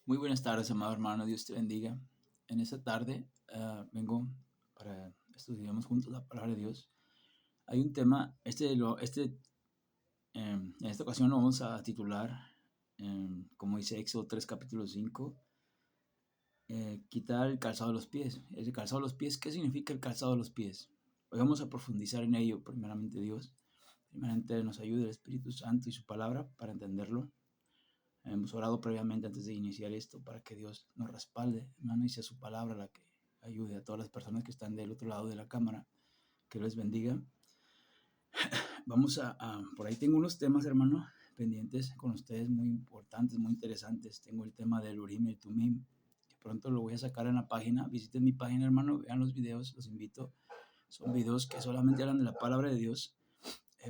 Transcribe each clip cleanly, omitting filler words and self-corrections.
Muy buenas tardes, amado hermano, Dios te bendiga. En esta tarde vengo para estudiamos juntos la palabra de Dios. Hay un tema, en esta ocasión lo vamos a titular, como dice Éxodo 3, capítulo 5, quitar el calzado de los pies. El calzado de los pies, ¿qué significa el calzado de los pies? Hoy vamos a profundizar en ello, primeramente Dios. Primeramente nos ayude el Espíritu Santo y su palabra para entenderlo. Hemos orado previamente antes de iniciar esto para que Dios nos respalde, hermano, y sea su palabra la que ayude a todas las personas que están del otro lado de la cámara. Que les bendiga. Por ahí tengo unos temas, hermano, pendientes con ustedes muy importantes, muy interesantes. Tengo el tema del Urim y el Tumim, que pronto lo voy a sacar en la página. Visiten mi página, hermano, vean los videos, los invito. Son videos que solamente hablan de la palabra de Dios.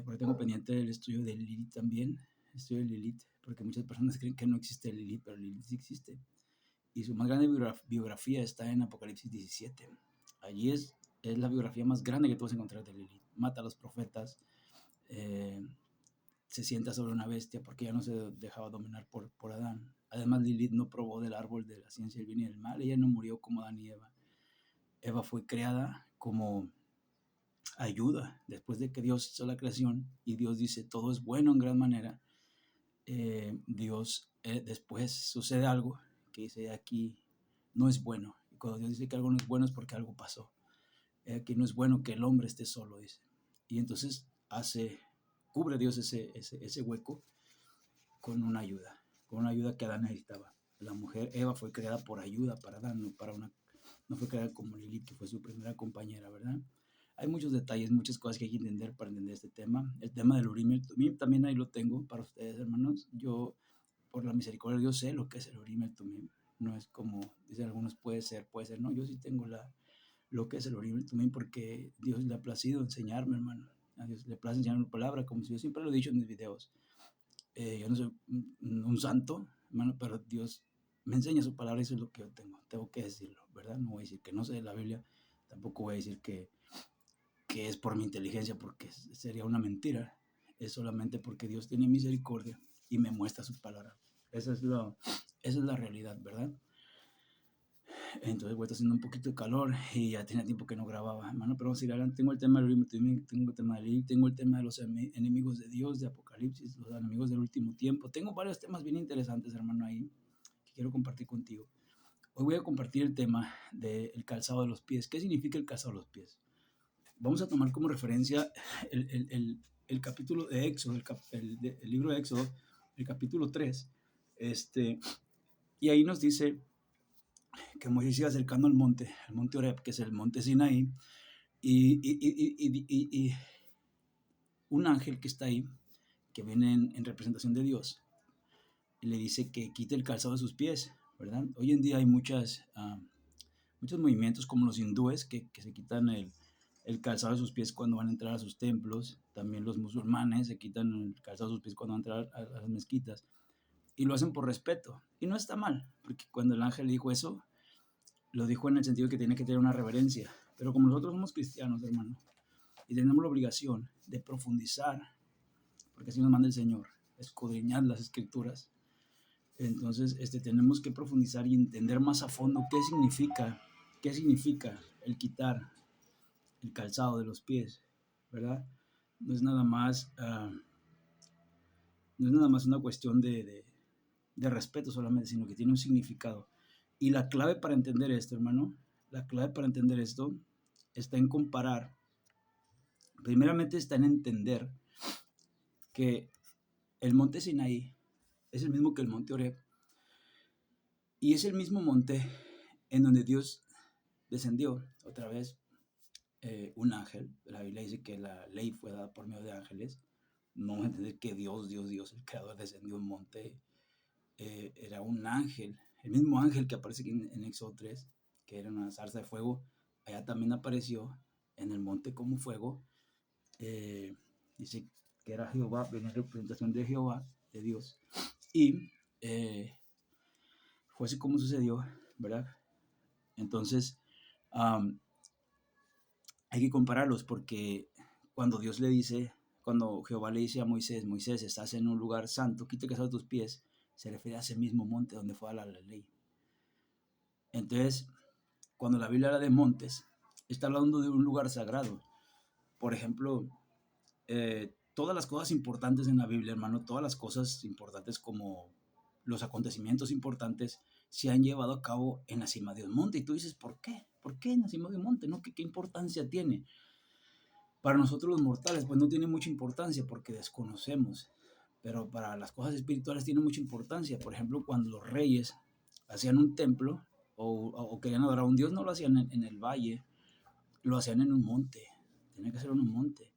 Por ahí tengo pendiente el estudio de Lilith también, estudio de Lilith, porque muchas personas creen que no existe Lilith, pero Lilith sí existe. Y su más grande biografía está en Apocalipsis 17. Allí es la biografía más grande que tú vas a encontrar de Lilith. Mata a los profetas, eh, se sienta sobre una bestia porque ya no se dejaba dominar por Adán. Además, Lilith no probó del árbol de la ciencia del bien y del mal. Ella no murió como Adán y Eva. Eva fue creada como ayuda después de que Dios hizo la creación y Dios dice todo es bueno en gran manera. Dios después sucede algo que dice aquí no es bueno, y cuando Dios dice que algo no es bueno es porque algo pasó. Aquí no es bueno que el hombre esté solo, dice, y entonces cubre Dios ese hueco con una ayuda que Adán necesitaba. La mujer Eva fue creada por ayuda para Adán, no fue creada como Lilith, que fue su primera compañera, ¿verdad? Hay muchos detalles, muchas cosas que hay que entender para entender este tema. El tema del Urim y el Tumim también ahí lo tengo para ustedes, hermanos. Yo, por la misericordia de Dios, sé lo que es el Urim y el Tumim. No es como dicen algunos, puede ser, no. Yo sí tengo lo que es el Urim y el Tumim porque Dios le ha placido enseñarme, hermano. A Dios le place enseñarme la palabra, como si yo siempre lo he dicho en mis videos. Yo no soy un santo, hermano, pero Dios me enseña su palabra y eso es lo que yo tengo que decirlo, ¿verdad? No voy a decir que no sé de la Biblia, tampoco voy a decir que es por mi inteligencia, porque sería una mentira. Es solamente porque Dios tiene misericordia y me muestra su palabra. Esa es la realidad, ¿verdad? Entonces voy a estar haciendo un poquito de calor y ya tenía tiempo que no grababa, hermano, pero vamos a ir adelante. Tengo el tema del Urim, tengo el tema de Lilith, tengo el tema de los enemigos de Dios, de Apocalipsis, los enemigos del último tiempo. Tengo varios temas bien interesantes, hermano, ahí que quiero compartir contigo. Hoy voy a compartir el tema del calzado de los pies. ¿Qué significa el calzado de los pies? Vamos a tomar como referencia el capítulo de Éxodo, el libro de Éxodo, el capítulo 3, y ahí nos dice que Moisés iba acercando al monte Oreb, que es el monte Sinaí, y un ángel que está ahí, que viene en representación de Dios, y le dice que quite el calzado de sus pies, ¿verdad? Hoy en día hay muchos movimientos como los hindúes que se quitan el calzado de sus pies cuando van a entrar a sus templos. También los musulmanes se quitan el calzado de sus pies cuando van a entrar a las mezquitas. Y lo hacen por respeto. Y no está mal, porque cuando el ángel dijo eso, lo dijo en el sentido de que tiene que tener una reverencia. Pero como nosotros somos cristianos, hermano, y tenemos la obligación de profundizar, porque así nos manda el Señor, escudriñar las escrituras, entonces tenemos que profundizar y entender más a fondo qué significa el quitar el calzado de los pies, ¿verdad? No es nada más, no es nada más una cuestión de respeto solamente, sino que tiene un significado. Y la clave para entender esto, hermano, la clave para entender esto está en comparar, primeramente está en entender que el monte Sinaí es el mismo que el monte Oreb, y es el mismo monte en donde Dios descendió otra vez un ángel. La Biblia dice que la ley fue dada por medio de ángeles. No vamos a entender que Dios, el creador, descendió un monte. Era un ángel, el mismo ángel que aparece aquí en Éxodo 3, que era una zarza de fuego. Allá también apareció en el monte como fuego. Dice que era Jehová, venía representación de Jehová, de Dios. Y fue así como sucedió, ¿verdad? Entonces, hay que compararlos porque cuando Jehová le dice a Moisés, estás en un lugar santo, quita el calzado de tus pies, se refiere a ese mismo monte donde fue la ley. Entonces, cuando la Biblia habla de montes, está hablando de un lugar sagrado. Por ejemplo, todas las cosas importantes en la Biblia, hermano, todas las cosas importantes como los acontecimientos importantes se han llevado a cabo en la cima de un monte. Y tú dices, ¿por qué? ¿Por qué en la cima de un monte? ¿No? ¿Qué importancia tiene? Para nosotros los mortales, pues no tiene mucha importancia porque desconocemos. Pero para las cosas espirituales tiene mucha importancia. Por ejemplo, cuando los reyes hacían un templo o querían adorar a un dios, no lo hacían en el valle, lo hacían en un monte. Tenía que ser en un monte.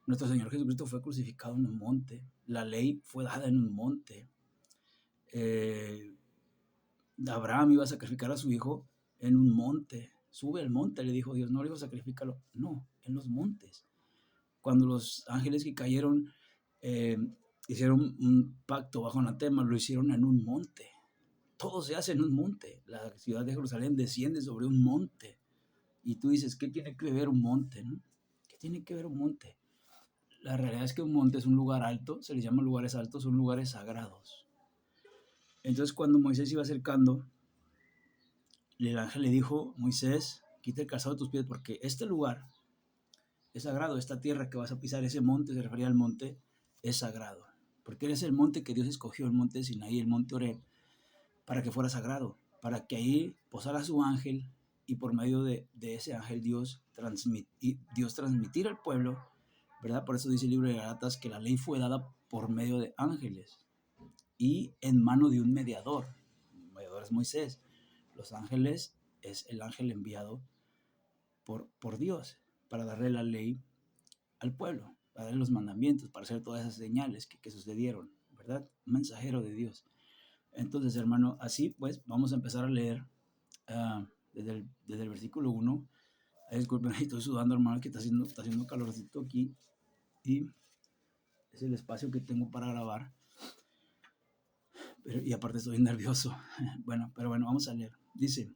Nuestro Señor Jesucristo fue crucificado en un monte. La ley fue dada en un monte. Abraham iba a sacrificar a su hijo en un monte. Sube al monte, le dijo Dios, no le dijo sacrifícalo. No, en los montes. Cuando los ángeles que cayeron eh, hicieron un pacto bajo anatema, lo hicieron en un monte. Todo se hace en un monte. La ciudad de Jerusalén desciende sobre un monte. Y tú dices, ¿qué tiene que ver un monte? ¿No? ¿Qué tiene que ver un monte? La realidad es que un monte es un lugar alto, se les llama lugares altos, son lugares sagrados. Entonces cuando Moisés iba acercando, el ángel le dijo, Moisés, quita el calzado de tus pies porque este lugar es sagrado, esta tierra que vas a pisar, ese monte, se refería al monte, es sagrado. Porque eres el monte que Dios escogió, el monte de Sinaí, el monte Oreb, para que fuera sagrado, para que ahí posara su ángel y por medio de ese ángel Dios transmitir al pueblo, ¿verdad? Por eso dice el libro de Galatas que la ley fue dada por medio de ángeles y en mano de un mediador. El mediador es Moisés. Los ángeles es el ángel enviado por Dios para darle la ley al pueblo, para darle los mandamientos, para hacer todas esas señales que sucedieron, ¿verdad? Un mensajero de Dios. Entonces, hermano, así pues, vamos a empezar a leer desde el versículo 1. Disculpen, estoy sudando, hermano, que está haciendo calorcito aquí y es el espacio que tengo para grabar. Y aparte estoy nervioso. Pero bueno, vamos a leer. Dice,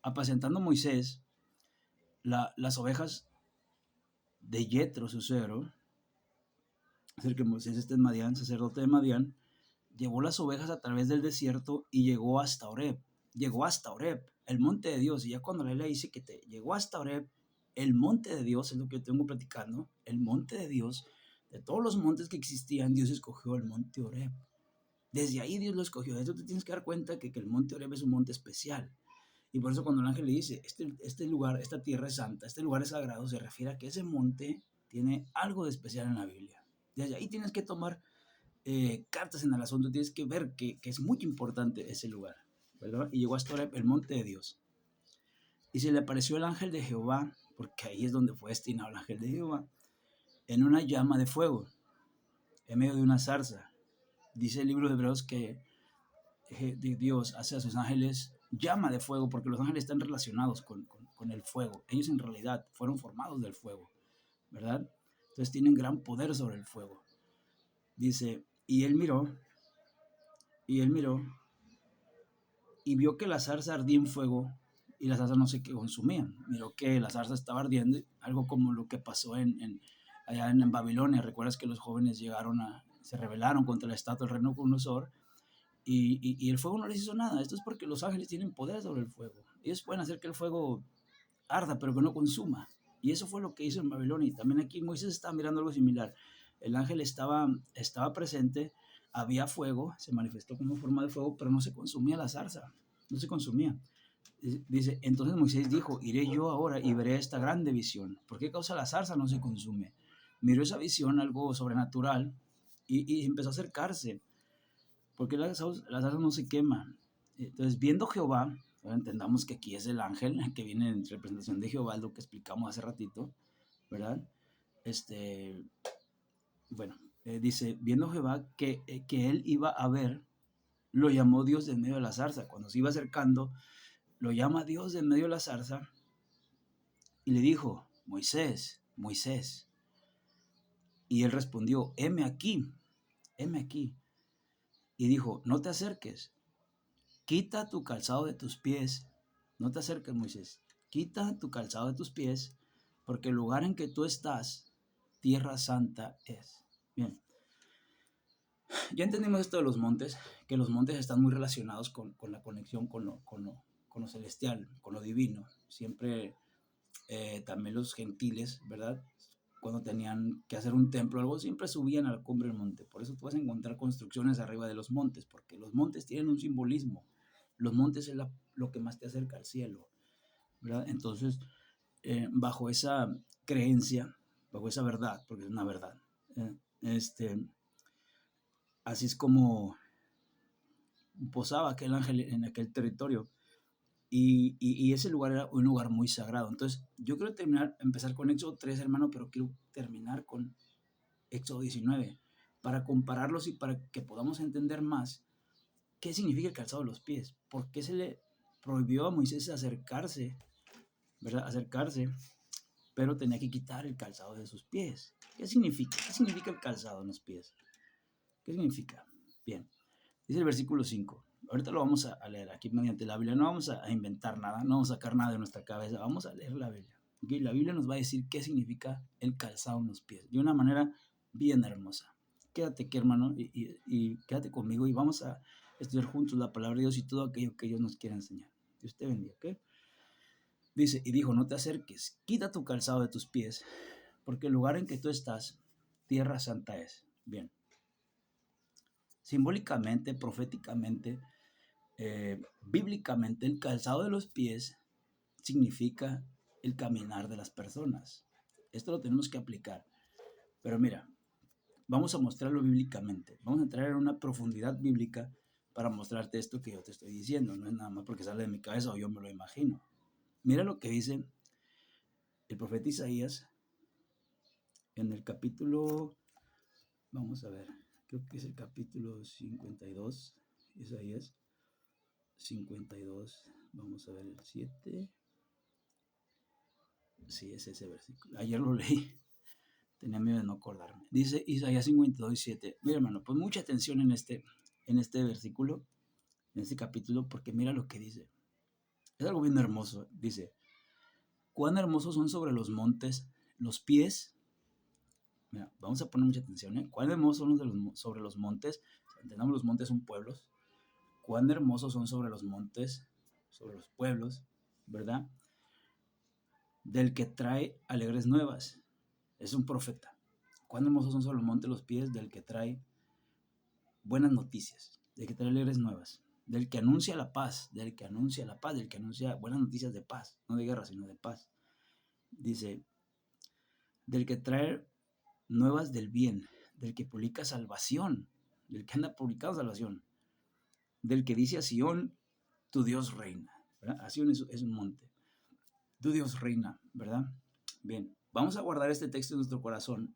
apacentando Moisés las ovejas de Yetro, su suegro, es el que Moisés está en Madián, sacerdote de Madián, llevó las ovejas a través del desierto y llegó hasta Oreb. Llegó hasta Oreb, el monte de Dios. Y ya cuando la ley dice que llegó hasta Oreb, el monte de Dios, es lo que yo tengo platicando, el monte de Dios, de todos los montes que existían, Dios escogió el monte Oreb. Desde ahí Dios lo escogió. De eso te tienes que dar cuenta que el monte Oreb es un monte especial. Y por eso cuando el ángel le dice, este lugar, esta tierra es santa, este lugar es sagrado, se refiere a que ese monte tiene algo de especial en la Biblia. Desde ahí tienes que tomar cartas en el asunto, tienes que ver que es muy importante ese lugar, ¿verdad? Y llegó hasta Oreb, el monte de Dios. Y se le apareció el ángel de Jehová, porque ahí es donde fue destinado el ángel de Jehová, en una llama de fuego, en medio de una zarza. Dice el libro de Hebreos que Dios hace a sus ángeles llama de fuego, porque los ángeles están relacionados con el fuego. Ellos en realidad fueron formados del fuego, ¿verdad? Entonces tienen gran poder sobre el fuego. Dice, y él miró, y vio que la zarza ardía en fuego, y la zarza no se consumía. Miró que la zarza estaba ardiendo, algo como lo que pasó allá en Babilonia. Recuerdas que los jóvenes se rebelaron contra la estatua del rey Nabucodonosor, y el fuego no les hizo nada. Esto es porque los ángeles tienen poder sobre el fuego. Ellos pueden hacer que el fuego arda, pero que no consuma. Y eso fue lo que hizo en Babilonia. Y también aquí Moisés estaba mirando algo similar. El ángel estaba presente, había fuego, se manifestó como forma de fuego, pero no se consumía la zarza, no se consumía. Dice, entonces Moisés dijo, iré yo ahora y veré esta grande visión. ¿Por qué causa la zarza no se consume? Miró esa visión, algo sobrenatural, y empezó a acercarse. ¿Por qué la zarza no se quema? Entonces, viendo Jehová, entendamos que aquí es el ángel que viene en representación de Jehová, lo que explicamos hace ratito, ¿verdad? Dice, viendo Jehová que él iba a ver, lo llamó Dios de en medio de la zarza. Cuando se iba acercando, lo llama Dios de en medio de la zarza y le dijo, Moisés, Moisés. Y él respondió, heme aquí, heme aquí. Y dijo, no te acerques, quita tu calzado de tus pies. No te acerques, Moisés. Quita tu calzado de tus pies, porque el lugar en que tú estás, tierra santa es. Bien. Ya entendimos esto de los montes, que los montes están muy relacionados con la conexión con lo celestial, con lo divino. Siempre también los gentiles, ¿verdad? Cuando tenían que hacer un templo o algo, siempre subían a la cumbre del monte. Por eso tú vas a encontrar construcciones arriba de los montes, porque los montes tienen un simbolismo. Los montes es lo que más te acerca al cielo, ¿verdad? Entonces, bajo esa creencia, bajo esa verdad, porque es una verdad, eh, este, así es como posaba aquel ángel en aquel territorio. Y ese lugar era un lugar muy sagrado. Entonces, yo quiero empezar con Éxodo 3, hermano, pero quiero terminar con Éxodo 19, para compararlos y para que podamos entender más qué significa el calzado de los pies, por qué se le prohibió a Moisés acercarse, ¿verdad? Acercarse, pero tenía que quitar el calzado de sus pies. ¿Qué significa? ¿Qué significa el calzado en los pies? ¿Qué significa? Bien, dice el versículo 5. Ahorita lo vamos a leer aquí mediante la Biblia. No vamos a inventar nada, no vamos a sacar nada de nuestra cabeza. Vamos a leer la Biblia. ¿Okay? La Biblia nos va a decir qué significa el calzado en los pies de una manera bien hermosa. Quédate aquí, hermano, y quédate conmigo y vamos a estudiar juntos la palabra de Dios y todo aquello que Dios nos quiere enseñar. Dios te bendiga, ¿ok? Dice, y dijo, no te acerques, quita tu calzado de tus pies, porque el lugar en que tú estás, tierra santa es. Bien. Simbólicamente, proféticamente, bíblicamente, el calzado de los pies significa el caminar de las personas. Esto lo tenemos que aplicar. Pero mira, vamos a mostrarlo bíblicamente. Vamos a entrar en una profundidad bíblica para mostrarte esto que yo te estoy diciendo. No es nada más porque sale de mi cabeza o yo me lo imagino. Mira lo que dice el profeta Isaías en el capítulo, vamos a ver, creo que es el capítulo 52, Isaías 52, vamos a ver el 7. Sí, es ese versículo. Ayer lo leí, tenía miedo de no acordarme. Dice Isaías 52, 7. Mira, hermano, pon mucha atención en este versículo, en este capítulo, porque mira lo que dice. Es algo bien hermoso. Dice, cuán hermosos son sobre los montes los pies. Mira, vamos a poner mucha atención, ¿eh? Cuán hermosos son sobre los montes. Entendamos, los montes son pueblos. Cuán hermosos son sobre los montes, sobre los pueblos, ¿verdad? Del que trae alegres nuevas. Es un profeta. Cuán hermosos son sobre los montes los pies del que trae buenas noticias, del que trae alegres nuevas, del que anuncia la paz, del que anuncia la paz, del que anuncia buenas noticias de paz, no de guerra, sino de paz. Dice, del que trae nuevas del bien, del que publica salvación, del que anda publicando salvación, del que dice a Sión, tu Dios reina. ¿Verdad? A Sión es un monte. Tu Dios reina, ¿verdad? Bien, vamos a guardar este texto en nuestro corazón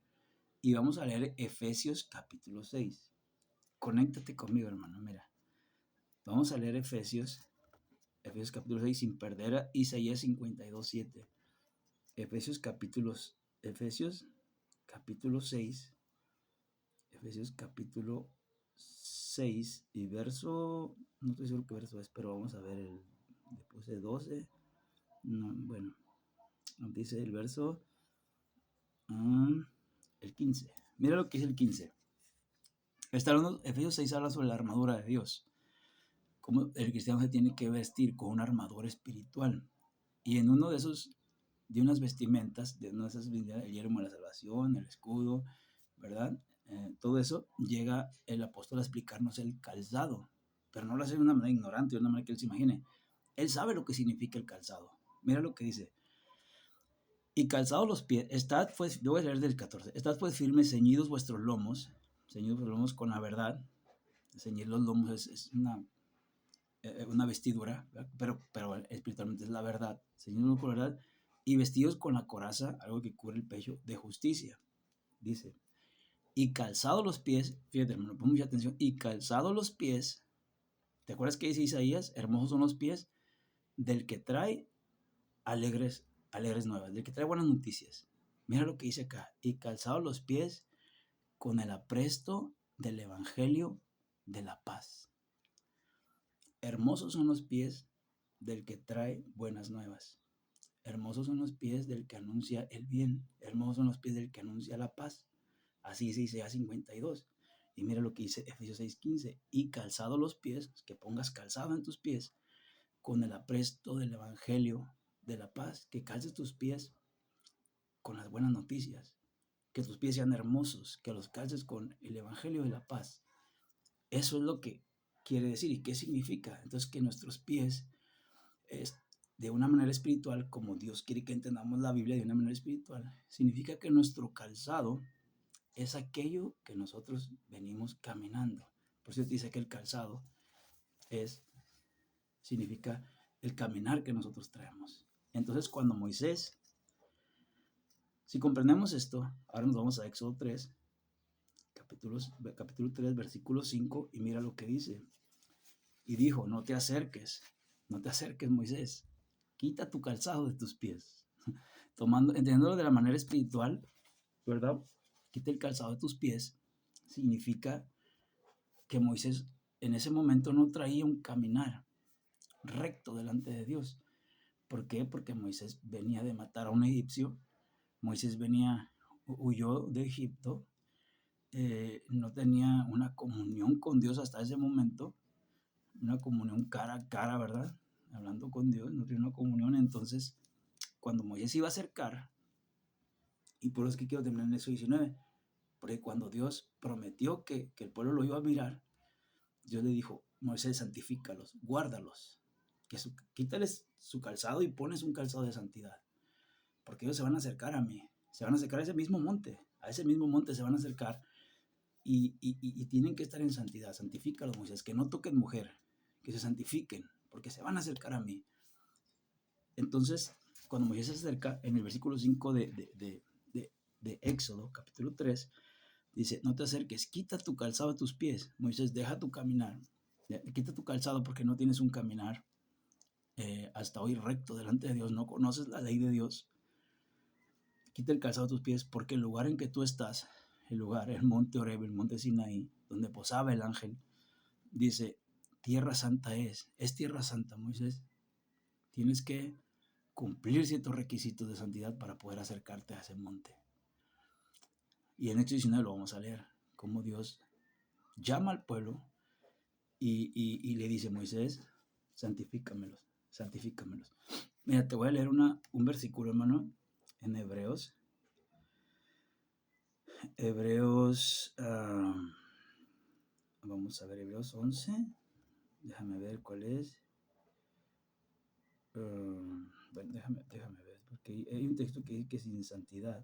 y vamos a leer Efesios capítulo 6. Conéctate conmigo, hermano, mira. Vamos a leer Efesios capítulo 6 sin perder a Isaías 52, 7. Efesios capítulo 6, Efesios capítulo 6 y verso, no estoy seguro qué verso es, pero vamos a ver le puse 12, no, bueno, dice el verso, el 15. Mira lo que dice el 15. Efesios 6 habla sobre la armadura de Dios, cómo el cristiano se tiene que vestir con una armadura espiritual. Y en uno de esos, de unas vestimentas, de una de esas, el yelmo de la salvación, el escudo, ¿verdad? Todo eso, llega el apóstol a explicarnos el calzado, pero no lo hace de una manera ignorante, de una manera que él se imagine. Él sabe lo que significa el calzado. Mira lo que dice. Y calzados los pies, estad pues, yo voy a leer del 14, estad pues firmes, ceñidos vuestros lomos con la verdad. Ceñir los lomos es una vestidura, pero espiritualmente es la verdad. Ceñidos con la verdad y vestidos con la coraza, algo que cubre el pecho, de justicia. Dice, y calzados los pies, fíjate hermano, pon mucha atención, y calzados los pies, ¿te acuerdas que dice Isaías? Hermosos son los pies del que trae alegres nuevas, del que trae buenas noticias. Mira lo que dice acá, y calzados los pies con el apresto del evangelio de la paz. Hermosos son los pies del que trae buenas nuevas. Hermosos son los pies del que anuncia el bien. Hermosos son los pies del que anuncia la paz. Así dice Isaías 52. Y mira lo que dice Efesios 6:15. Y calzado los pies, que pongas calzado en tus pies, con el apresto del evangelio de la paz, que calces tus pies con las buenas noticias, que tus pies sean hermosos, que los calces con el evangelio de la paz. Eso es lo que quiere decir. ¿Y qué significa? Entonces, que nuestros pies es de una manera espiritual, como Dios quiere que entendamos la Biblia de una manera espiritual, significa que nuestro calzado es aquello que nosotros venimos caminando. Por eso dice que el calzado significa el caminar que nosotros traemos. Entonces, cuando Moisés, si comprendemos esto, ahora nos vamos a Éxodo 3, capítulo 3, versículo 5, y mira lo que dice. Y dijo, no te acerques, Moisés, quita tu calzado de tus pies. Entendiéndolo de la manera espiritual, ¿verdad? Quita el calzado de tus pies, significa que Moisés en ese momento no traía un caminar recto delante de Dios. ¿Por qué? Porque Moisés venía de matar a un egipcio, Moisés huyó de Egipto, no tenía una comunión con Dios hasta ese momento, una comunión cara a cara, ¿verdad? Hablando con Dios, no tenía una comunión. Entonces, cuando Moisés iba a acercar, y por eso es que quiero terminar en eso 19, porque cuando Dios prometió que el pueblo lo iba a mirar, Dios le dijo, Moisés, santifícalos, guárdalos, quítales su calzado y pones un calzado de santidad, porque ellos se van a acercar a mí, se van a acercar a ese mismo monte se van a acercar y tienen que estar en santidad. Santifícalos, Moisés, que no toquen mujer, que se santifiquen, porque se van a acercar a mí. Entonces, cuando Moisés se acerca, en el versículo 5 de Éxodo, capítulo 3, dice, no te acerques, quita tu calzado de tus pies. Moisés, deja tu caminar, quita tu calzado porque no tienes un caminar hasta hoy recto delante de Dios, no conoces la ley de Dios. Quita el calzado de tus pies porque el lugar en que tú estás, el monte Oreb, el monte Sinaí, donde posaba el ángel, dice, tierra santa es tierra santa, Moisés. Tienes que cumplir ciertos requisitos de santidad para poder acercarte a ese monte. Y en Éxodo 19 lo vamos a leer, cómo Dios llama al pueblo y le dice, Moisés, santifícamelos. Mira, te voy a leer un versículo, hermano, en Hebreos. Vamos a ver, Hebreos 11. Déjame ver cuál es. Bueno, déjame ver, porque hay un texto que dice que sin santidad.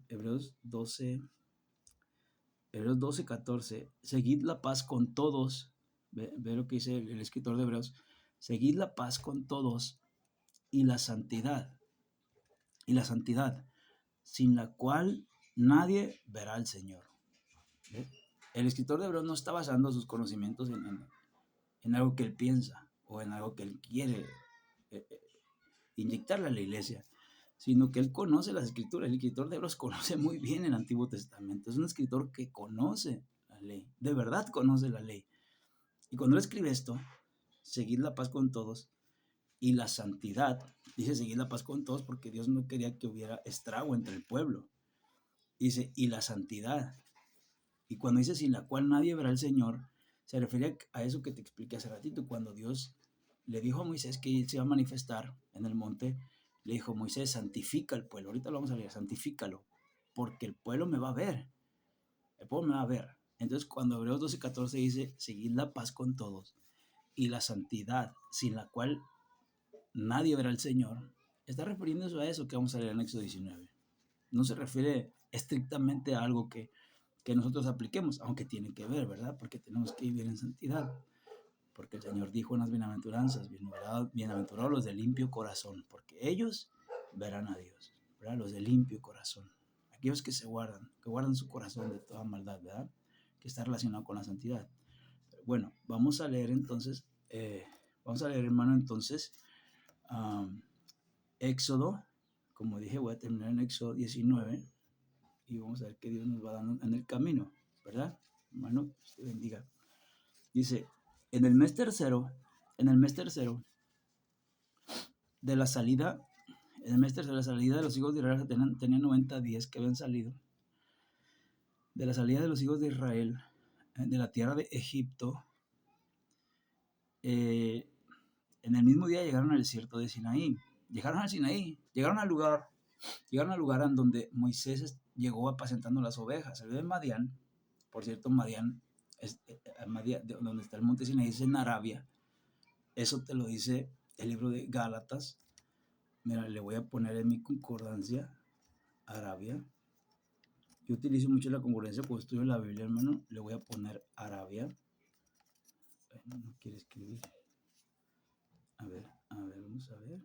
Hebreos 12, 14. Seguid la paz con todos. Ve lo que dice el escritor de Hebreos. Seguid la paz con todos y la santidad, sin la cual nadie verá al Señor. ¿Ve? El escritor de Hebreos no está basando sus conocimientos en algo que él piensa o en algo que él quiere inyectarle a la iglesia, sino que él conoce las escrituras. El escritor de Hebreos conoce muy bien el Antiguo Testamento. Es un escritor que conoce la ley, de verdad conoce la ley. Y cuando él escribe esto, seguid la paz con todos y la santidad, dice seguid la paz con todos porque Dios no quería que hubiera estrago entre el pueblo. Dice, y la santidad. Y cuando dice sin la cual nadie verá al Señor, se refiere a eso que te expliqué hace ratito, cuando Dios le dijo a Moisés que él se iba a manifestar en el monte, le dijo, Moisés, santifica al pueblo. Ahorita lo vamos a leer, santifícalo, porque el pueblo me va a ver. El pueblo me va a ver. Entonces, cuando Hebreos 12:14 dice, seguid la paz con todos y la santidad, sin la cual nadie verá al Señor, está refiriéndose a eso que vamos a leer en Éxodo 19. No se refiere estrictamente a algo que nosotros apliquemos, aunque tiene que ver, ¿verdad? Porque tenemos que vivir en santidad. Porque el Señor dijo en las bienaventuranzas, bienaventurados los de limpio corazón, porque ellos verán a Dios, ¿verdad? Los de limpio corazón, aquellos que guardan su corazón de toda maldad, ¿verdad? Que está relacionado con la santidad. Bueno, vamos a leer entonces, hermano, entonces, Éxodo, como dije, voy a terminar en Éxodo 19 y vamos a ver qué Dios nos va dando en el camino, ¿verdad? Hermano, Dios te bendiga. Dice, en el mes tercero de la salida, de los hijos de Israel tenían 90 días que habían salido. de la salida de los hijos de Israel de la tierra de Egipto, en el mismo día llegaron al desierto de Sinaí. Llegaron al Sinaí, llegaron al lugar en donde Moisés llegó apacentando las ovejas. Salió de Madián. Por cierto, Madián, donde está el monte Sinaí, es en Arabia. Eso te lo dice el libro de Gálatas. Mira, le voy a poner en mi concordancia Arabia. Yo utilizo mucho la concordancia cuando estudio la Biblia, hermano. Le voy a poner Arabia. No quiere escribir. A ver, vamos a ver.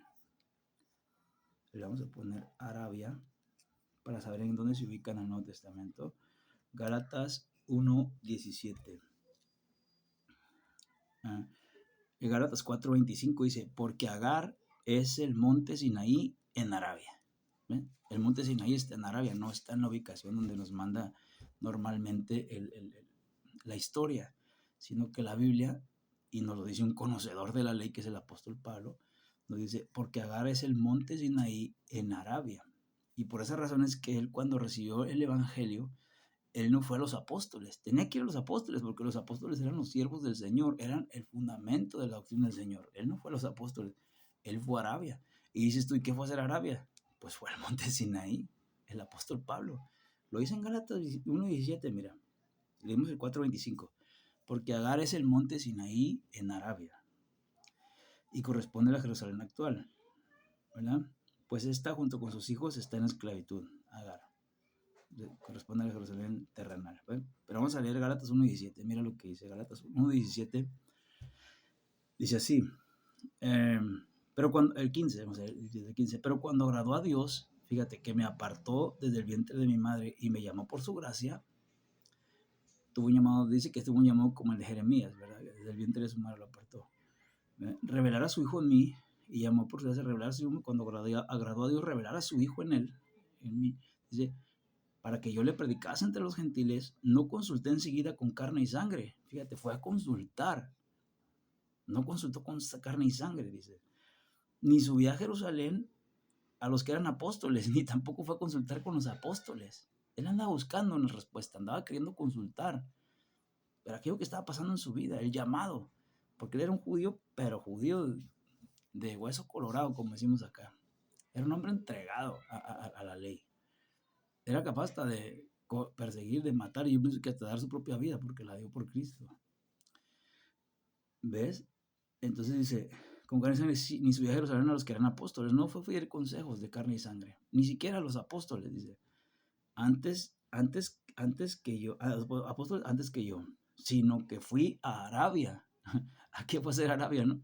Le vamos a poner Arabia para saber en dónde se ubica en el Nuevo Testamento. Gálatas 1:17. En Gálatas 4:25 dice, porque Agar es el monte Sinaí en Arabia. ¿Ven? El monte Sinaí está en Arabia, no está en la ubicación donde nos manda normalmente la historia, sino que la Biblia, y nos lo dice un conocedor de la ley que es el apóstol Pablo, nos dice, porque Agar es el monte Sinaí en Arabia. Y por esa razón es que él, cuando recibió el evangelio, él no fue a los apóstoles, tenía que ir a los apóstoles, porque los apóstoles eran los siervos del Señor, eran el fundamento de la doctrina del Señor. Él no fue a los apóstoles, él fue a Arabia. Y dices tú, ¿y qué fue a hacer Arabia? Pues fue al monte Sinaí, el apóstol Pablo. Lo dice en Gálatas 1:17, mira, leemos el 4:25. Porque Agar es el monte Sinaí en Arabia y corresponde a la Jerusalén actual, ¿verdad? Pues esta, junto con sus hijos, está en esclavitud, Agar. Corresponde a la Jerusalén terrenal. ¿Ven? Pero vamos a leer Gálatas 1:17. Mira lo que dice Gálatas 1:17. Dice así. Pero cuando, el 15, vamos a ver, el 15. Pero cuando agradó a Dios, fíjate, que me apartó desde el vientre de mi madre y me llamó por su gracia, tuvo un llamado, dice que tuvo un llamado como el de Jeremías, ¿verdad? Desde el vientre de su madre lo apartó. Revelar a su hijo en mí, y llamó por su gracia revelar a su hijo, cuando agradó a Dios revelar a su hijo en él, en mí. Dice, para que yo le predicase entre los gentiles, no consulté enseguida con carne y sangre. Fíjate, fue a consultar. No consultó con carne y sangre, dice. Ni subí a Jerusalén a los que eran apóstoles, ni tampoco fue a consultar con los apóstoles. Él andaba buscando una respuesta, andaba queriendo consultar. Pero aquello que estaba pasando en su vida, el llamado. Porque él era un judío, pero judío de hueso colorado, como decimos acá. Era un hombre entregado a la ley. Era capaz hasta de perseguir, de matar, y yo pienso que hasta dar su propia vida, porque la dio por Cristo. ¿Ves? Entonces dice, con carne y sangre, ni subía a Jerusalén a los que eran apóstoles, no fue pedir consejos de carne y sangre, ni siquiera a los apóstoles, dice, antes que yo, a los apóstoles antes que yo, sino que fui a Arabia. ¿A qué fue a hacer Arabia, no?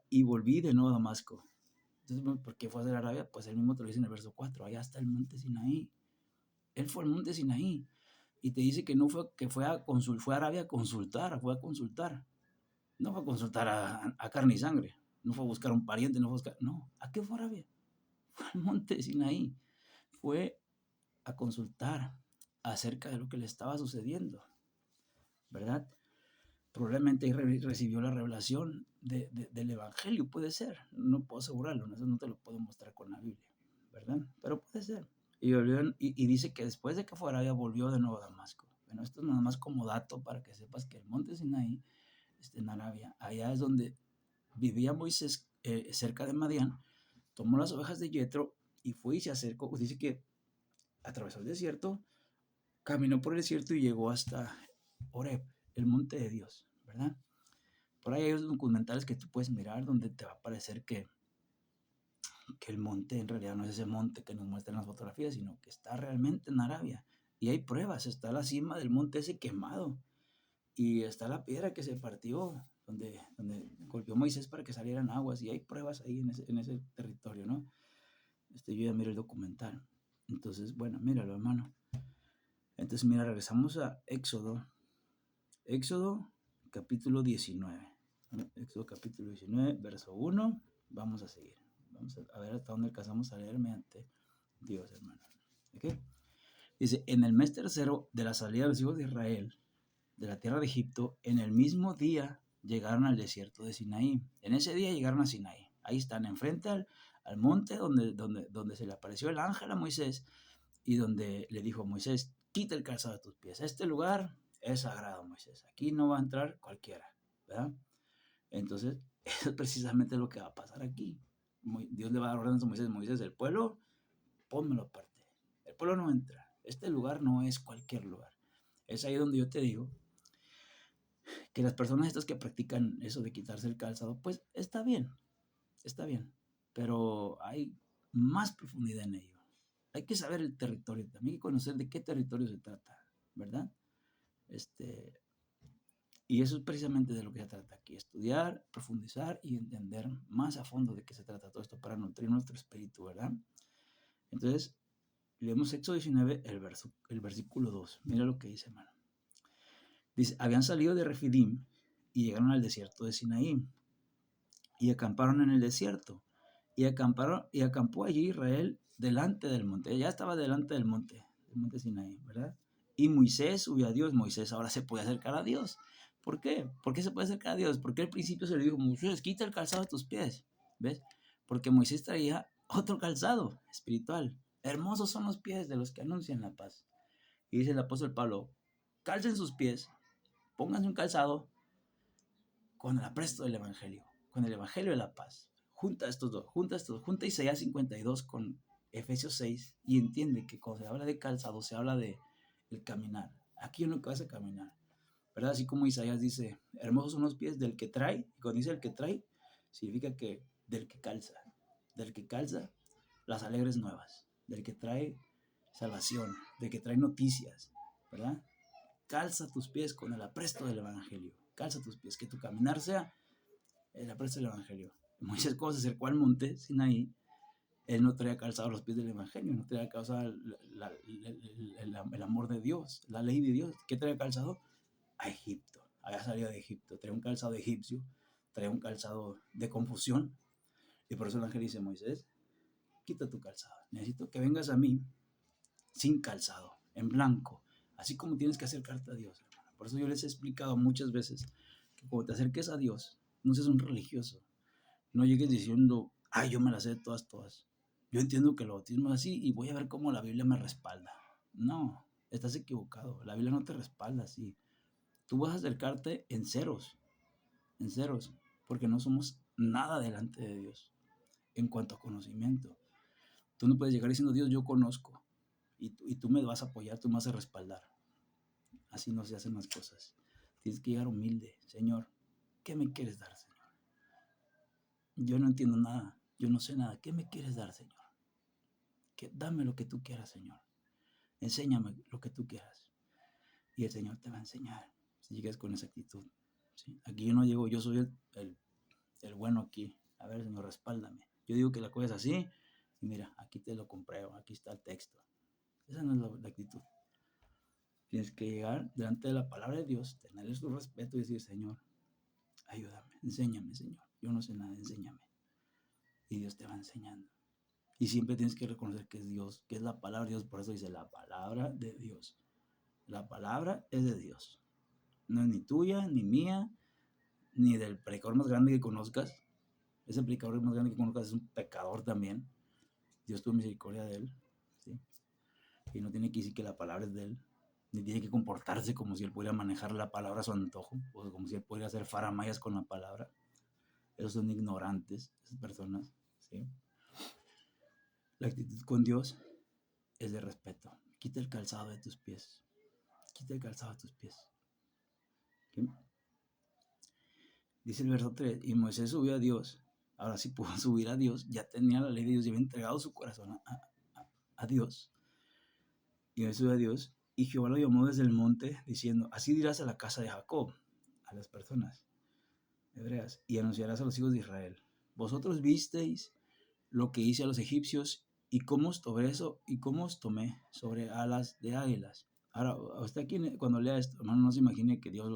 Y volví de nuevo a Damasco. Entonces, ¿por qué fue a hacer Arabia? Pues él mismo te lo dice en el verso 4, allá está el monte Sinaí. Él fue al monte Sinaí y te dice que no fue, que fue a Arabia a consultar, fue a consultar. No fue a consultar a carne y sangre, no fue a buscar un pariente, no fue a buscar, no, ¿a qué fue Arabia? Fue al monte Sinaí, fue a consultar acerca de lo que le estaba sucediendo, ¿verdad? Probablemente recibió la revelación del Evangelio, puede ser, no puedo asegurarlo, eso no te lo puedo mostrar con la Biblia, ¿verdad? Pero puede ser. Y dice que después de que fue a Arabia volvió de nuevo a Damasco. Bueno, esto es nada más como dato para que sepas que el monte Sinaí está en Arabia. Allá es donde vivía Moisés, cerca de Madián. Tomó las ovejas de Yetro y fue y se acercó. Dice que atravesó el desierto, caminó por el desierto y llegó hasta Horeb, el monte de Dios, ¿verdad? Por ahí hay unos documentales que tú puedes mirar donde te va a parecer que el monte en realidad no es ese monte que nos muestran las fotografías, sino que está realmente en Arabia. Y hay pruebas, está la cima del monte ese quemado. Y está la piedra que se partió, donde golpeó Moisés para que salieran aguas. Y hay pruebas ahí en ese territorio, ¿no? Yo ya miré el documental. Entonces, bueno, míralo, hermano. Entonces, mira, regresamos a Éxodo. Éxodo capítulo 19. Éxodo capítulo 19, verso 1. Vamos a seguir. Vamos a ver hasta dónde alcanzamos a leer mediante Dios, hermano. ¿Ok? Dice, en el mes tercero de la salida de los hijos de Israel de la tierra de Egipto, en el mismo día llegaron al desierto de Sinaí. En ese día llegaron a Sinaí. Ahí están, enfrente al monte donde se le apareció el ángel a Moisés y donde le dijo a Moisés, quita el calzado de tus pies. Este lugar es sagrado, Moisés. Aquí no va a entrar cualquiera, ¿verdad? Entonces, eso es precisamente lo que va a pasar aquí. Dios le va a dar órdenes a Moisés. Moisés, el pueblo, pónmelo aparte. El pueblo no entra. Este lugar no es cualquier lugar. Es ahí donde yo te digo que las personas estas que practican eso de quitarse el calzado, pues está bien, pero hay más profundidad en ello. Hay que saber el territorio, también hay que conocer de qué territorio se trata, ¿verdad? Y eso es precisamente de lo que se trata aquí, estudiar, profundizar y entender más a fondo de qué se trata todo esto para nutrir nuestro espíritu, ¿verdad? Entonces, leemos Éxodo 19, el versículo 2. Mira lo que dice, hermano. Dice, habían salido de Refidim y llegaron al desierto de Sinaí y acamparon en el desierto. Y acampó allí Israel delante del monte. Ya estaba delante del monte Sinaí, ¿verdad? Y Moisés subió a Dios. Moisés ahora se puede acercar a Dios. ¿Por qué? ¿Por qué se puede acercar a Dios? Porque al principio se le dijo, Moisés, quita el calzado de tus pies. ¿Ves? Porque Moisés traía otro calzado espiritual. Hermosos son los pies de los que anuncian la paz. Y dice el apóstol Pablo, calcen sus pies, pónganse un calzado con el apresto del evangelio, con el evangelio de la paz. Junta estos dos, junta Isaías 52 con Efesios 6 y entiende que cuando se habla de calzado se habla de el caminar. Aquí uno que vas a caminar, ¿verdad? Así como Isaías dice, hermosos son los pies del que trae, y cuando dice el que trae, significa que del que calza las alegres nuevas, del que trae salvación, del que trae noticias, ¿verdad? Calza tus pies con el apresto del evangelio, calza tus pies, que tu caminar sea el apresto del evangelio. Moisés cuando se acercó al monte Sinaí, él no traía calzado los pies del evangelio, no traía calzado el amor de Dios, la ley de Dios. ¿Qué traía calzado? A Egipto. Había salido de Egipto, traía un calzado egipcio, traía un calzado de confusión. Y por eso el ángel dice, Moisés, quita tu calzado. Necesito que vengas a mí sin calzado, en blanco, así como tienes que acercarte a Dios, hermano. Por eso yo les he explicado muchas veces que cuando te acerques a Dios, no seas un religioso. No llegues diciendo, ay, yo me las sé todas. Yo entiendo que el bautismo es así y voy a ver cómo la Biblia me respalda. No, estás equivocado. La Biblia no te respalda así. Tú vas a acercarte en ceros, porque no somos nada delante de Dios en cuanto a conocimiento. Tú no puedes llegar diciendo, Dios, yo conozco, y tú me vas a apoyar, tú me vas a respaldar. Así no se hacen las cosas. Tienes que llegar humilde. Señor, ¿qué me quieres dar, Señor? Yo no entiendo nada, yo no sé nada. ¿Qué me quieres dar, Señor? Dame lo que tú quieras, Señor. Enséñame lo que tú quieras. Y el Señor te va a enseñar si llegas con esa actitud. ¿Sí? Aquí yo no llego, yo soy el bueno aquí. A ver, Señor, respáldame. Yo digo que la cosa es así y mira, aquí te lo compruebo, aquí está el texto. Esa no es la actitud. Tienes que llegar delante de la palabra de Dios, tenerle su respeto y decir, Señor, ayúdame, enséñame, Señor. Yo no sé nada, enséñame. Y Dios te va enseñando. Y siempre tienes que reconocer que es Dios, que es la palabra de Dios. Por eso dice la palabra de Dios. La palabra es de Dios. No es ni tuya, ni mía, ni del predicador más grande que conozcas. Ese predicador más grande que conozcas es un pecador también. Dios tuvo misericordia de él. ¿Sí? Y no tiene que decir que la palabra es de él. Ni tiene que comportarse como si él pudiera manejar la palabra a su antojo. O como si él pudiera hacer faramayas con la palabra. Esos son ignorantes, esas personas. ¿Sí? La actitud con Dios es de respeto. Quita el calzado de tus pies. Quita el calzado de tus pies. ¿Sí? Dice el verso 3, y Moisés subió a Dios. Ahora sí pudo subir a Dios. Ya tenía la ley de Dios y había entregado su corazón a Dios. Y Moisés subió a Dios. Y Jehová lo llamó desde el monte, diciendo, así dirás a la casa de Jacob, a las personas hebreas, y anunciarás a los hijos de Israel. Vosotros visteis lo que hice a los egipcios y cómo os tomé sobre alas de águilas. Ahora, usted aquí cuando lea esto, hermano, no se imagine que Dios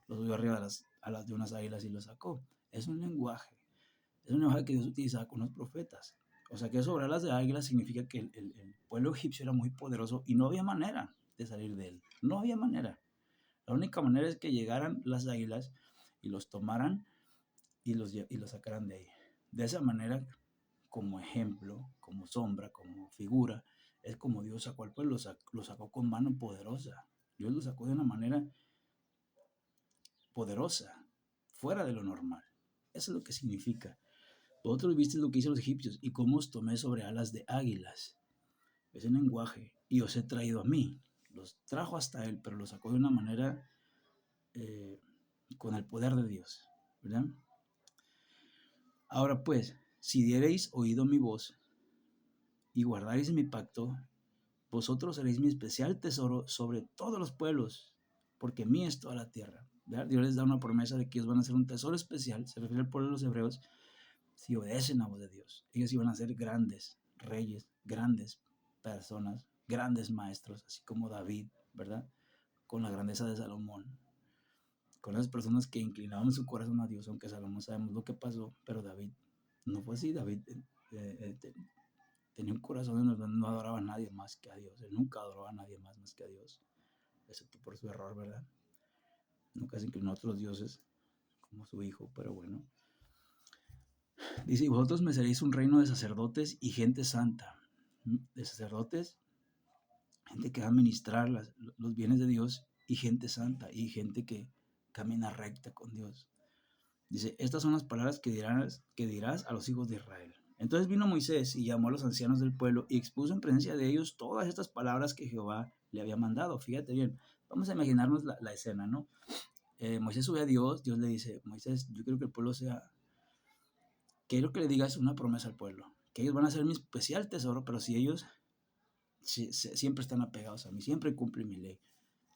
los subió arriba de las alas de unas águilas y los sacó. Es un lenguaje que Dios utilizaba con los profetas. O sea que sobre alas de águilas significa que el pueblo egipcio era muy poderoso y no había manera de salir de él. No había manera. La única manera es que llegaran las águilas y los tomaran y los sacaran de ahí. De esa manera, como ejemplo, como sombra, como figura, Es como Dios sacó al pueblo, lo sacó con mano poderosa. Dios lo sacó de una manera poderosa, fuera de lo normal. Eso es lo que significa. Vosotros visteis lo que hice los egipcios y cómo os tomé sobre alas de águilas. Es el lenguaje. Y os he traído a mí. Los trajo hasta él, pero los sacó de una manera con el poder de Dios, ¿verdad? Ahora pues, si diereis oído mi voz y guardareis mi pacto, vosotros seréis mi especial tesoro sobre todos los pueblos, porque mía es toda la tierra. ¿Verdad? Dios les da una promesa de que ellos van a ser un tesoro especial, se refiere al pueblo de los hebreos, si obedecen a la voz de Dios. Ellos iban a ser grandes reyes, grandes personas, grandes maestros, así como David, ¿verdad? Con la grandeza de Salomón, con las personas que inclinaban su corazón a Dios, aunque Salomón sabemos lo que pasó, pero David no fue así. David tenía un corazón donde no adoraba a nadie más que a Dios. Él nunca adoraba a nadie más que a Dios, excepto por su error, ¿verdad? Nunca se inclinó a otros dioses como su hijo, pero bueno. Dice, y vosotros me seréis un reino de sacerdotes y gente santa. De sacerdotes, gente que va a administrar los bienes de Dios, y gente santa, y gente que camina recta con Dios. Dice, estas son las palabras que dirás a los hijos de Israel. Entonces vino Moisés y llamó a los ancianos del pueblo y expuso en presencia de ellos todas estas palabras que Jehová le había mandado. Fíjate bien, vamos a imaginarnos la escena, ¿no? Moisés sube a Dios, Dios le dice, Moisés, yo quiero que el pueblo quiero que le digas una promesa al pueblo, que ellos van a ser mi especial tesoro, pero si ellos siempre están apegados a mí, siempre cumplen mi ley.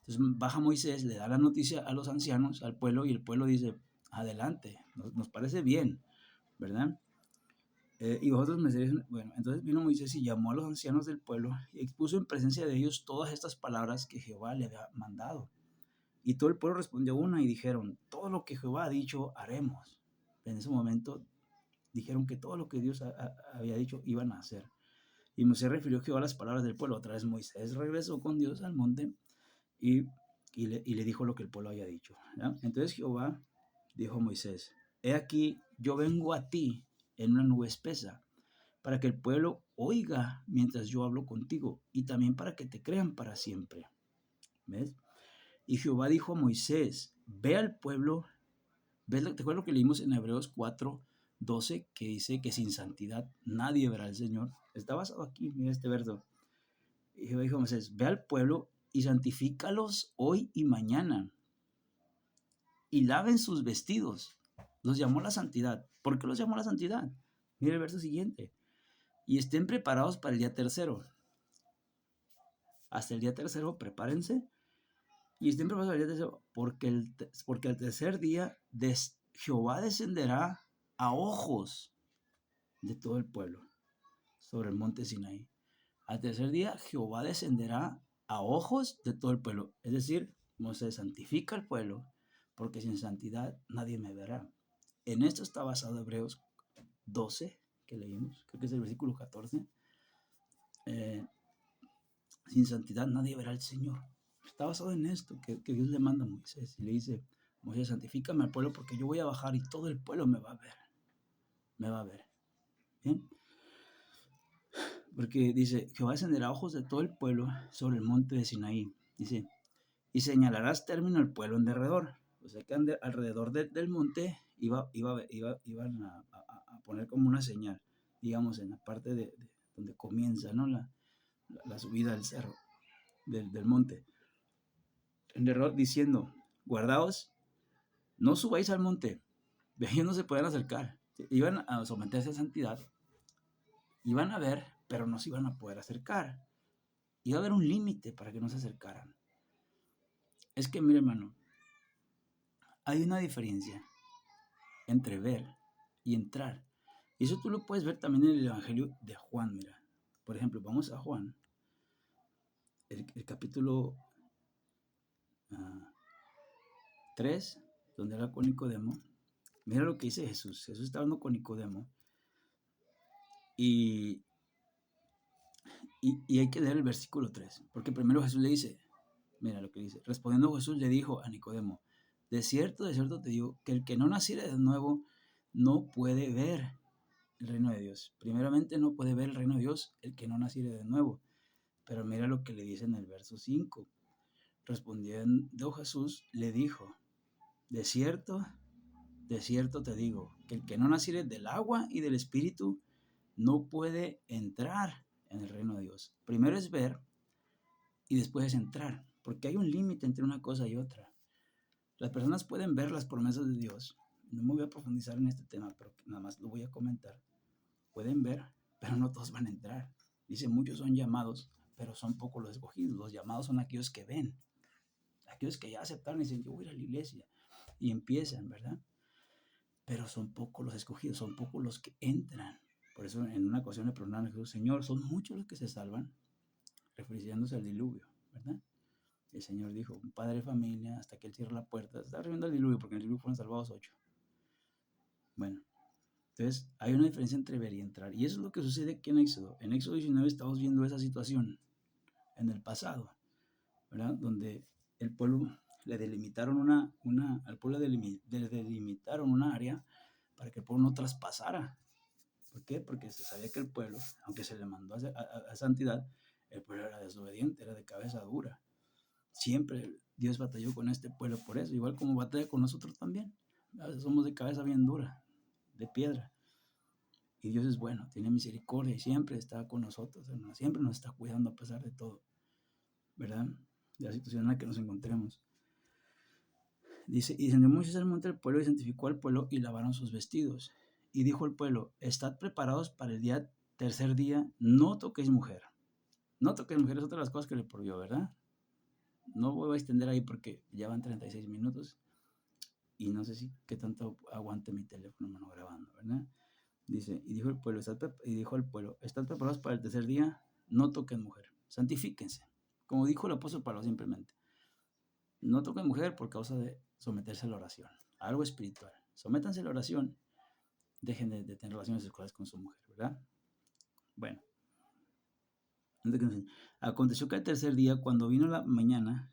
Entonces baja Moisés, le da la noticia a los ancianos, al pueblo, y el pueblo dice, adelante, nos parece bien, ¿verdad? Y vosotros me seréis, bueno, entonces vino Moisés y llamó a los ancianos del pueblo y expuso en presencia de ellos todas estas palabras que Jehová le había mandado. Y todo el pueblo respondió una y dijeron, todo lo que Jehová ha dicho haremos. En ese momento dijeron que todo lo que Dios había dicho iban a hacer. Y Moisés refirió Jehová las palabras del pueblo. Otra vez Moisés regresó con Dios al monte y le dijo lo que el pueblo había dicho, ¿verdad? Entonces Jehová dijo a Moisés, he aquí, yo vengo a ti en una nube espesa, para que el pueblo oiga mientras yo hablo contigo, y también para que te crean para siempre. ¿Ves? Y Jehová dijo a Moisés, ve al pueblo, ¿ves? ¿Te acuerdas lo que leímos en Hebreos 4:12, que dice que sin santidad nadie verá al Señor? Está basado aquí, mira este verso. Y Jehová dijo a Moisés, ve al pueblo y santifícalos hoy y mañana, y laven sus vestidos. Los llamó a la santidad. ¿Por qué los llamó a la santidad? Mira el verso siguiente. Y estén preparados para el día tercero. Hasta el día tercero, prepárense. Y estén preparados para el día tercero, porque al tercer día Jehová descenderá a ojos de todo el pueblo sobre el monte Sinaí. Al tercer día Jehová descenderá a ojos de todo el pueblo. Es decir, Moisés santifica al pueblo, porque sin santidad nadie me verá. En esto está basado Hebreos 12, que leímos, creo que es el versículo 14. Sin santidad nadie verá al Señor. Está basado en esto, que Dios le manda a Moisés. Y le dice, Moisés, santifícame al pueblo porque yo voy a bajar y todo el pueblo me va a ver. Me va a ver. ¿Bien? Porque dice, Jehová descenderá a ojos de todo el pueblo sobre el monte de Sinaí. Dice, y señalarás término al pueblo en derredor. O sea que alrededor del monte iban a poner como una señal, digamos, en la parte de donde comienza, ¿no? La subida del cerro, del monte. En derredor diciendo, guardaos, no subáis al monte. De ellos no se pueden acercar. Iban a someterse a santidad, iban a ver, pero no se iban a poder acercar. Iba a haber un límite para que no se acercaran. Es que, mire, hermano, hay una diferencia entre ver y entrar. Y eso tú lo puedes ver también en el Evangelio de Juan, mira. Por ejemplo, vamos a Juan, el capítulo 3, donde habla con Nicodemo. Mira lo que dice Jesús. Jesús está hablando con Nicodemo. Y hay que leer el versículo 3, porque primero Jesús le dice, mira lo que dice, respondiendo Jesús le dijo a Nicodemo, de cierto te digo, que el que no naciere de nuevo no puede ver el reino de Dios. Primeramente no puede ver el reino de Dios el que no naciere de nuevo. Pero mira lo que le dice en el verso 5. Respondiendo Jesús, le dijo, de cierto te digo, que el que no naciere del agua y del Espíritu no puede entrar en el reino de Dios. Primero es ver y después es entrar, porque hay un límite entre una cosa y otra. Las personas pueden ver las promesas de Dios. No me voy a profundizar en este tema, pero nada más lo voy a comentar. Pueden ver, pero no todos van a entrar. Dice, muchos son llamados, pero son pocos los escogidos. Los llamados son aquellos que ven, aquellos que ya aceptaron y dicen, yo voy a ir a la iglesia. Y empiezan, ¿verdad? Pero son pocos los escogidos, son pocos los que entran. Por eso en una ocasión le preguntaron a Jesús, Señor, ¿son muchos los que se salvan? Refiriéndose al diluvio, ¿verdad? El Señor dijo, un padre de familia, hasta que él cierra la puerta, se está refiriendo al diluvio, porque en el diluvio fueron salvados 8. Bueno, entonces hay una diferencia entre ver y entrar. Y eso es lo que sucede aquí en Éxodo. En Éxodo 19 estamos viendo esa situación en el pasado, ¿verdad? Donde el pueblo le delimitaron al pueblo le delimitaron una área para que el pueblo no traspasara. ¿Por qué? Porque se sabía que el pueblo, aunque se le mandó a santidad, el pueblo era desobediente, era de cabeza dura. Siempre Dios batalló con este pueblo por eso, igual como batalla con nosotros también. A veces somos de cabeza bien dura, de piedra. Y Dios es bueno, tiene misericordia y siempre está con nosotros, hermano. Siempre nos está cuidando a pesar de todo, ¿verdad? De la situación en la que nos encontremos. Dice, y descendió Moisés al monte del pueblo y santificó al pueblo y lavaron sus vestidos. Y dijo al pueblo, estad preparados para el tercer día, no toquéis mujer. No toquéis mujer es otra de las cosas que le prohibió, ¿verdad? No voy a extender ahí porque ya van 36 minutos y no sé si qué tanto aguante mi teléfono, hermano, grabando, ¿verdad? Dice, y dijo al pueblo, estad preparados para el tercer día, no toquen mujer, santifíquense. Como dijo el apóstol Pablo simplemente, no toquen mujer por causa de someterse a la oración, a algo espiritual. Sométanse a la oración, dejen de tener relaciones sexuales con su mujer, ¿verdad? Bueno, aconteció que el tercer día, cuando vino la mañana,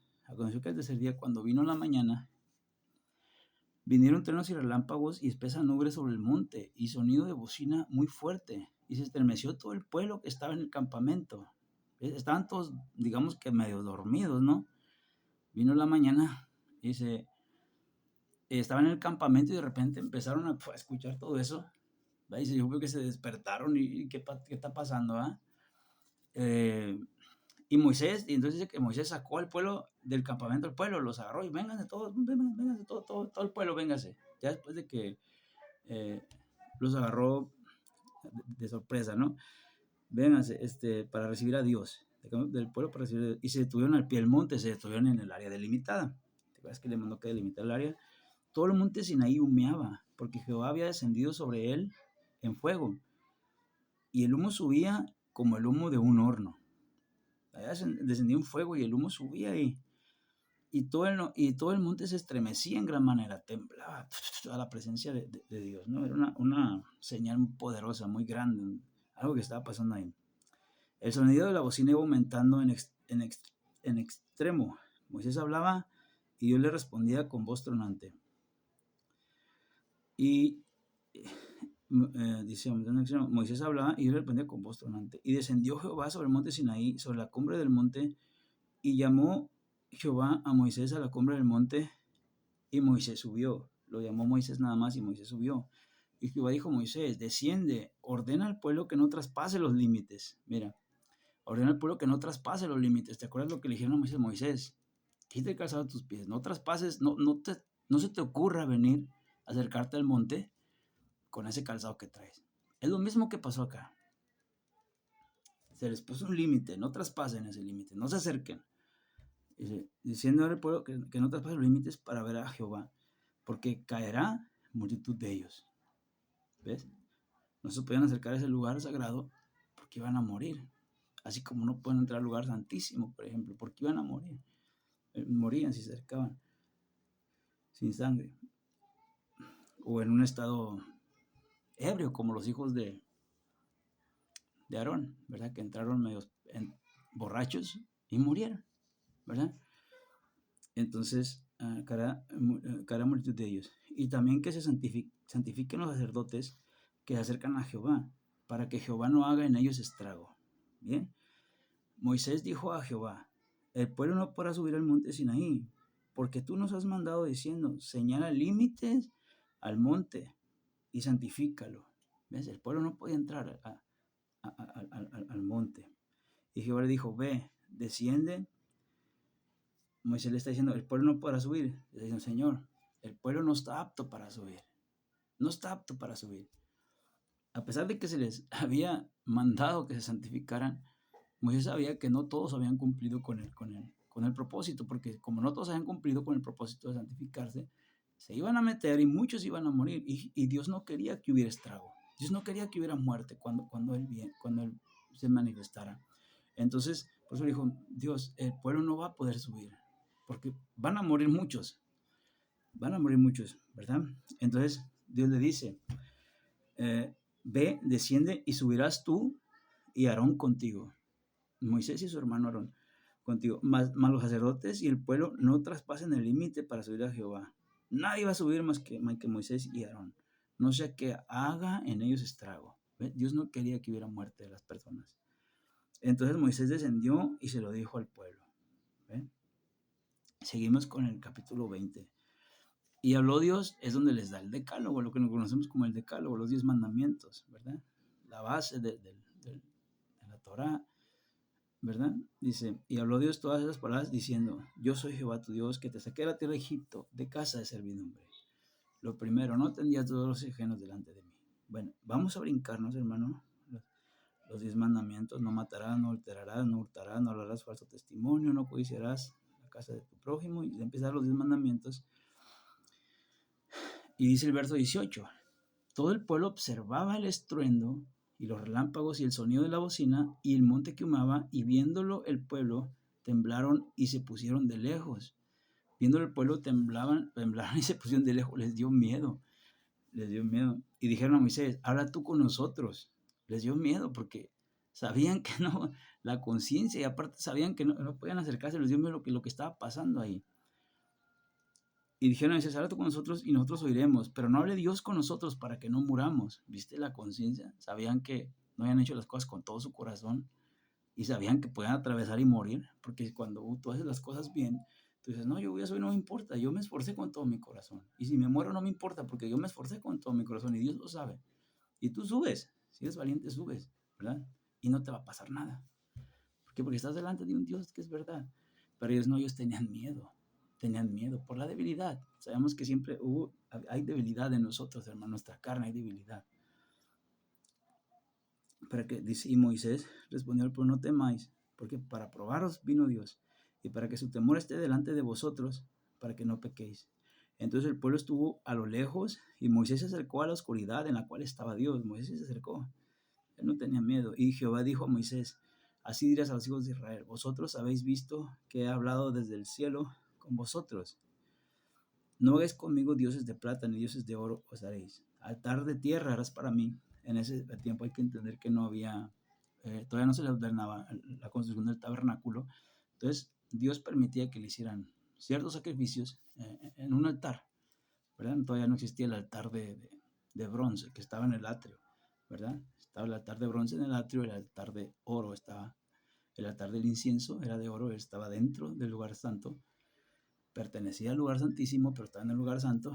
vinieron truenos y relámpagos y espesa nube sobre el monte y sonido de bocina muy fuerte. Y se estremeció todo el pueblo que estaba en el campamento. Estaban todos, digamos que medio dormidos, ¿no? Vino la mañana y estaban en el campamento y de repente empezaron a escuchar todo eso. Y yo veo que se despertaron y ¿qué está pasando? Y entonces dice que Moisés sacó al pueblo del campamento del pueblo, los agarró y vénganse todos, vénganse todo el pueblo, vénganse. Ya después de que los agarró de sorpresa, ¿no? Vénganse para recibir a Dios, del pueblo para recibir a Dios. Y se detuvieron al pie del monte, se detuvieron en el área delimitada. ¿Te acuerdas que le mandó que delimitar el área? Todo el monte Sinaí humeaba, porque Jehová había descendido sobre él en fuego. Y el humo subía como el humo de un horno. Allá descendía un fuego y el humo subía y todo el monte se estremecía en gran manera, temblaba a la presencia de Dios, ¿no? Era una señal poderosa, muy grande, algo que estaba pasando ahí. El sonido de la bocina iba aumentando en extremo. Moisés hablaba y Dios le respondía con voz tronante. Y dice, Moisés hablaba y Dios le respondía con voz tronante. Y descendió Jehová sobre el monte Sinaí, sobre la cumbre del monte, y llamó Jehová a Moisés a la cumbre del monte, y Moisés subió. Lo llamó Moisés nada más y Moisés subió. Y Jehová dijo a Moisés, desciende, ordena al pueblo que no traspase los límites. Mira, ordena al pueblo que no traspase los límites. ¿Te acuerdas lo que le dijeron a Moisés? Moisés, quita el calzado de tus pies, no traspases, no se te ocurra venir, acercarte al monte con ese calzado que traes. Es lo mismo que pasó acá. Se les puso un límite, no traspasen ese límite, no se acerquen. Diciendo al pueblo que no traspasen los límites para ver a Jehová, porque caerá multitud de ellos. ¿Ves? No se podían acercar a ese lugar sagrado porque iban a morir. Así como no pueden entrar al lugar santísimo, por ejemplo, porque iban a morir. Morían si se acercaban sin sangre. O en un estado ebrio, como los hijos de Aarón, ¿verdad? Que entraron medio borrachos y murieron, ¿verdad? Entonces, caerá multitud de ellos. Y también que se santifiquen los sacerdotes que se acercan a Jehová, para que Jehová no haga en ellos estrago. Bien. Moisés dijo a Jehová: el pueblo no podrá subir al monte Sinaí, porque tú nos has mandado diciendo: señala límites al monte y santifícalo. ¿Ves? El pueblo no podía entrar al monte. Y Jehová le dijo: ve, desciende. Moisés le está diciendo: el pueblo no podrá subir. Le está diciendo: Señor, el pueblo no está apto para subir. No está apto para subir. A pesar de que se les había mandado que se santificaran, Moisés sabía que no todos habían cumplido con el propósito, porque como no todos habían cumplido con el propósito de santificarse, se iban a meter y muchos iban a morir. Y Dios no quería que hubiera estrago. Dios no quería que hubiera muerte cuando él se manifestara. Entonces, por eso dijo: Dios, el pueblo no va a poder subir, porque van a morir muchos. Van a morir muchos, ¿verdad? Entonces, Dios le dice: ve, desciende y subirás tú y Aarón contigo. Moisés y su hermano Aarón contigo. Mas los sacerdotes y el pueblo no traspasen el límite para subir a Jehová. Nadie va a subir más que Moisés y Aarón. No sea que haga en ellos estrago. ¿Ve? Dios no quería que hubiera muerte de las personas. Entonces Moisés descendió y se lo dijo al pueblo. ¿Ve? Seguimos con el capítulo 20. Y habló Dios, es donde les da el decálogo, lo que nos conocemos como el decálogo, los 10 mandamientos, ¿verdad? La base de la Torah, ¿verdad? Dice: y habló Dios todas esas palabras diciendo: yo soy Jehová tu Dios, que te saqué de la tierra de Egipto, de casa de servidumbre. Lo primero, no tendrías todos los ajenos delante de mí. Bueno, vamos a brincarnos, hermano, los 10 mandamientos: no matarás, no alterarás, no hurtarás, no hablarás falso testimonio, no codiciarás la casa de tu prójimo, y empezar los 10 mandamientos. Y dice el verso 18: todo el pueblo observaba el estruendo y los relámpagos y el sonido de la bocina y el monte que humaba, y viéndolo el pueblo temblaron y se pusieron de lejos. Viéndolo el pueblo temblaron y se pusieron de lejos. Les dio miedo. Y dijeron a Moisés: habla tú con nosotros. Les dio miedo porque sabían que no, la conciencia, y aparte sabían que no podían acercarse. Les dio miedo lo que estaba pasando ahí. Y dijeron: habla tú con nosotros y nosotros oiremos, pero no hable Dios con nosotros para que no muramos. ¿Viste la conciencia? Sabían que no habían hecho las cosas con todo su corazón y sabían que podían atravesar y morir, porque cuando tú haces las cosas bien, tú dices: no, yo voy a subir, no me importa, yo me esforcé con todo mi corazón. Y si me muero no me importa, porque yo me esforcé con todo mi corazón y Dios lo sabe. Y tú subes, si eres valiente subes, ¿verdad? Y no te va a pasar nada. ¿Por qué? Porque estás delante de un Dios que es verdad. Pero ellos no, ellos tenían miedo por la debilidad. Sabemos que siempre hay debilidad en nosotros, hermano, nuestra carne hay debilidad. Dice: y Moisés respondió al pueblo: no temáis, porque para probaros vino Dios, y para que su temor esté delante de vosotros, para que no pequéis. Entonces el pueblo estuvo a lo lejos, y Moisés se acercó a la oscuridad en la cual estaba Dios. Moisés se acercó, él no tenía miedo. Y Jehová dijo a Moisés: así dirás a los hijos de Israel: vosotros habéis visto que he hablado desde el cielo con vosotros. No hagáis conmigo dioses de plata ni dioses de oro os haréis. Altar de tierra harás para mí. En ese tiempo hay que entender que no había, todavía no se le ordenaba la construcción del tabernáculo. Entonces Dios permitía que le hicieran ciertos sacrificios en un altar, ¿verdad? Todavía no existía el altar de bronce que estaba en el atrio, ¿verdad? Estaba el altar de bronce en el atrio, el altar de oro estaba, el altar del incienso era de oro, estaba dentro del lugar santo. Pertenecía al lugar santísimo, pero estaba en el lugar santo,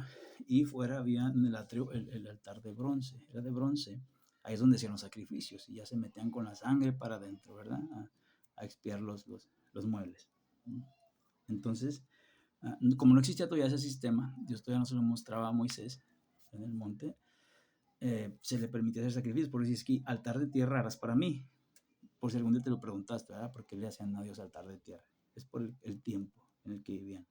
y fuera había en el atrio el altar de bronce, era de bronce. Ahí es donde hacían los sacrificios y ya se metían con la sangre para adentro, ¿verdad? A expiar los muebles. Entonces, como no existía todavía ese sistema, Dios todavía no se lo mostraba a Moisés en el monte, se le permitía hacer sacrificios. Por eso es que altar de tierra harás para mí. Por si algún día te lo preguntaste, ¿verdad? ¿Por qué le hacían a Dios altar de tierra? Es por el tiempo en el que vivían.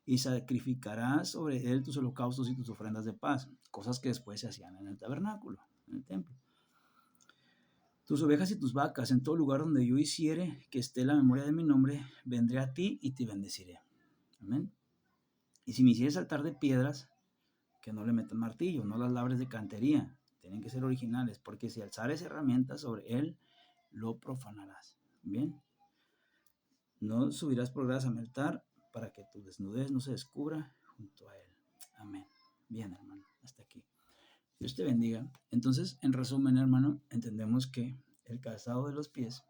Y sacrificarás sobre él tus holocaustos y tus ofrendas de paz, cosas que después se hacían en el tabernáculo, en el templo. Tus ovejas y tus vacas, en todo lugar donde yo hiciere que esté la memoria de mi nombre, vendré a ti y te bendeciré. Amén. Y si me hicieres altar de piedras, que no le metan martillo, no las labres de cantería, tienen que ser originales, porque si alzares herramientas sobre él, lo profanarás. Bien. No subirás por gradas a mi altar, para que tu desnudez no se descubra junto a él. Amén. Bien, hermano, hasta aquí. Dios te bendiga. Entonces, en resumen, hermano, entendemos que el calzado de los pies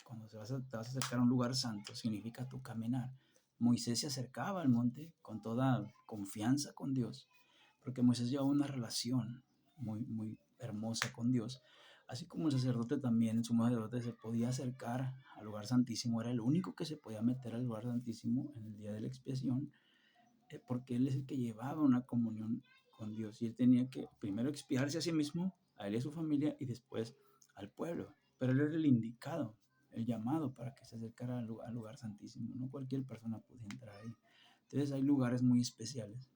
Cuando te vas a acercar a un lugar santo, significa tu caminar. Moisés se acercaba al monte con toda confianza con Dios, porque Moisés llevaba una relación muy, muy hermosa con Dios. Así como el sacerdote también, el sumo sacerdote se podía acercar al lugar santísimo, era el único que se podía meter al lugar santísimo en el día de la expiación, porque él es el que llevaba una comunión con Dios y él tenía que primero expiarse a sí mismo, a él y a su familia, y después al pueblo. Pero él era el indicado, el llamado para que se acercara al lugar santísimo. No cualquier persona podía entrar ahí. Entonces hay lugares muy especiales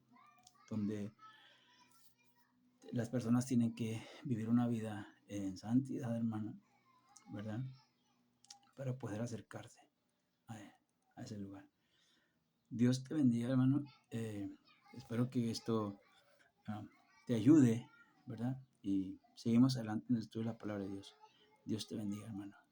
donde las personas tienen que vivir una vida en santidad, hermano, ¿verdad? Para poder acercarse a, a ese lugar. Dios te bendiga, hermano. Espero que esto uh, te ayude, ¿verdad? Y seguimos adelante en el estudio de la palabra de Dios. Dios te bendiga, hermano.